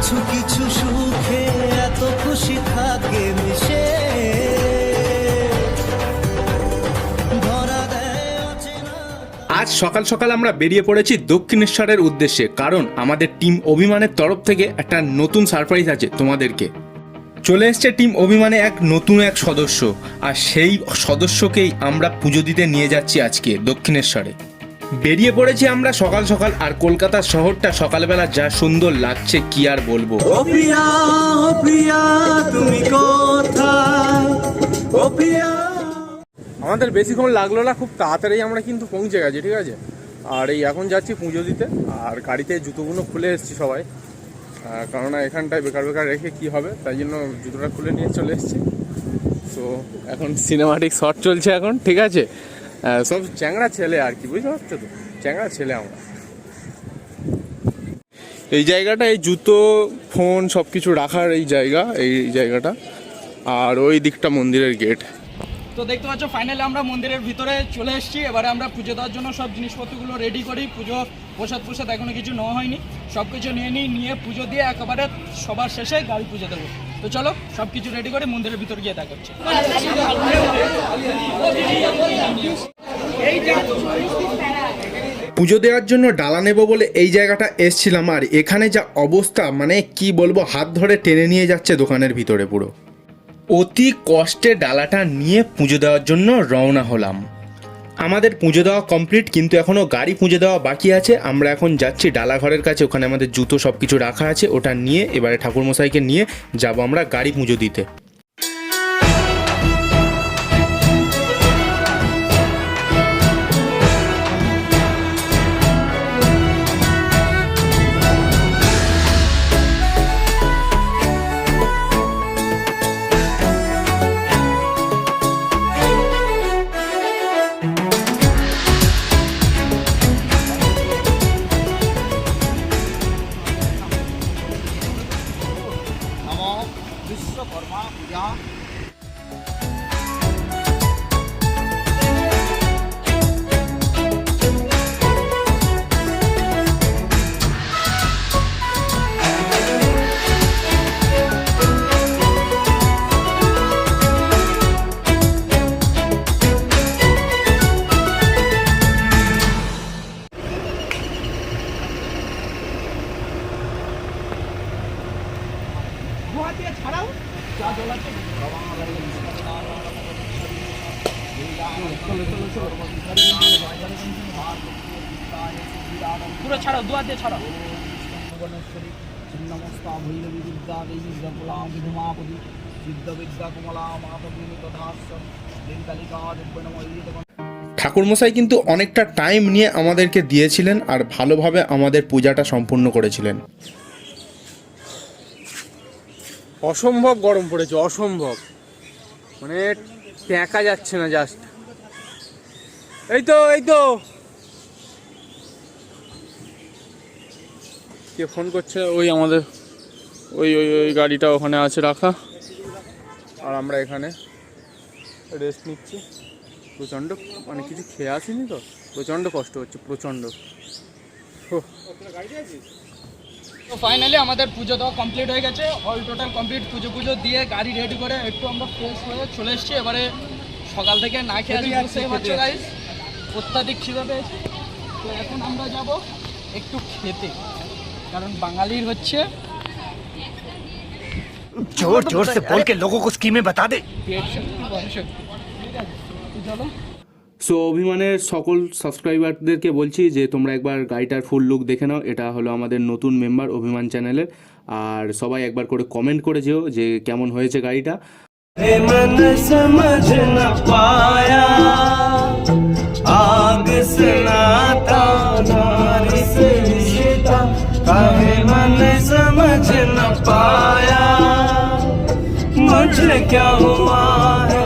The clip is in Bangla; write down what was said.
কিছু কিছু সুখে এত খুশি থাকে মিশে আজ সকাল সকাল আমরা বেরিয়ে পড়েছি দক্ষিণেশ্বরের উদ্দেশ্যে, কারণ আমাদের টিম অভিমানের তরফ থেকে একটা নতুন সারপ্রাইজ আছে তোমাদেরকে। চলে এসছে টিম অভিমানে নতুন এক সদস্য, আর সেই সদস্যকেই আমরা পুজো দিতে নিয়ে যাচ্ছি আজকে দক্ষিণেশ্বরে। বেরিয়ে পড়েছি আমরা সকাল সকাল, আর কলকাতা শহরটা সকালবেলা যা সুন্দর লাগছে কি আর বলবো। ও প্রিয়া তুমি কোথায়, ও প্রিয়া। আমাদের বেশিক্ষণ লাগলো না, খুব তাড়াতাড়ি আমরা কিন্তু পৌঁছে গেছি, ঠিক আছে। আর এই এখন যাচ্ছি পুজো দিতে, আর গাড়িতে জুতোগুলো খুলে এসেছি সবাই, কারণ এখানটায় বেকার বেকার রেখে কি হবে, তাই জন্য জুতোটা খুলে নিয়ে চলে এসেছি। সো এখন সিনেমাটিক শট চলছে এখন, ঠিক আছে। সব চ্যাংড়া ছেলে আর কি, বুঝতে পারছো তো, চ্যাংড়া ছেলে আমরা। এই জায়গাটা এই জুতো ফোন সব কিছু রাখার এই জায়গাটা, আর ওই দিকটা মন্দিরের গেট। তো দেখতে পাচ্ছ ফাইনালি আমরা মন্দিরের ভিতরে চলে এসেছি। এবারে আমরা পুজো দেওয়ার জন্য সব জিনিসপত্রগুলো রেডি করি। পুজো প্রসাদ এখনো কিছু নেওয়া হয়নি, সব কিছু নিয়ে পুজো দিয়ে একেবারে সবার শেষে গাড়ি পুজো দেবো। তো চলো সব কিছু রেডি করে মন্দিরের ভিতর গিয়ে দেখা হচ্ছে। পুজো দেওয়ার জন্য ডালা নেব বলে এই জায়গাটা এসছিলাম, আর এখানে যা অবস্থা মানে কি বলবো, হাত ধরে টেনে নিয়ে যাচ্ছে দোকানের ভিতরে পুরো। অতি কষ্টে ডালাটা নিয়ে পুজো দেওয়ার জন্য রওনা হলাম। আমাদের পুজো দেওয়া কমপ্লিট, কিন্তু এখনও গাড়ি পুজো দেওয়া বাকি আছে। আমরা এখন যাচ্ছি ডালা ঘরের কাছে, ওখানে আমাদের জুতো সব কিছু রাখা আছে, ওটা নিয়ে এবারে ঠাকুরমশাইকে নিয়ে যাব আমরা গাড়ি পুজো দিতে। विश्वकर्मा पूजा ছাড়াও যা জল আছে পুরো ছাড়াও, দোয়া দিয়ে ছাড়াও। ছিন্নমস্তা ভৈরবী বিদ্যা দেবী জপলা বিধুমাপতি সিদ্ধ বিদ্যা কমলা মাতী তথাস্য লিঙ্কালিকা দিব্যনময়ী। ঠাকুরমশাই কিন্তু অনেকটা টাইম নিয়ে আমাদেরকে দিয়েছিলেন, আর ভালোভাবে আমাদের পূজাটা সম্পূর্ণ করেছিলেন। অসম্ভব গরম পড়েছে, অসম্ভব, মানে দেখা যাচ্ছে না। জাস্ট এই তো কে ফোন করছে, ওই আমাদের ওই গাড়িটা ওখানে আছে রাখা, আর আমরা এখানে রেস্ট নিচ্ছি। প্রচণ্ড মানে কিছু খেয়ে আসিনি তো, প্রচণ্ড কষ্ট হচ্ছে, প্রচণ্ড। তো ফাইনালি আমাদের পুজো দেওয়া কমপ্লিট হয়ে গেছে, অল টোটাল কমপ্লিট। পুজো দিয়ে গাড়ি রেডি করে একটু আমরা ফ্রেশ হয়ে চলে এসেছি। এবারে সকাল থেকে না খেয়ে বুঝতেই পারছো গাইস, অত্যাধিক খিদে পেয়েছি। তো এখন আমরা যাব একটু খেতে, কারণ বাঙালির হচ্ছে जोर जोर से बोल के लोगों को स्कीमें बता दे। পেট শক্তি বংশক্তি, ঠিক আছে? তো চলো। সো অভিমানের সকল সাবস্ক্রাইবারদেরকে বলছি যে তোমরা একবার গাড়িটার ফুল লুক দেখে নাও। এটা হলো আমাদের নতুন মেম্বার অভিমান চ্যানেলের, আর সবাই একবার করে কমেন্ট করে যেও যে কেমন হয়েছে গাড়িটা। मन समझ न पाया आग सुनाता नारी से रिश्ता, काहे मन समझ न पाया मुझे क्या हुआ है।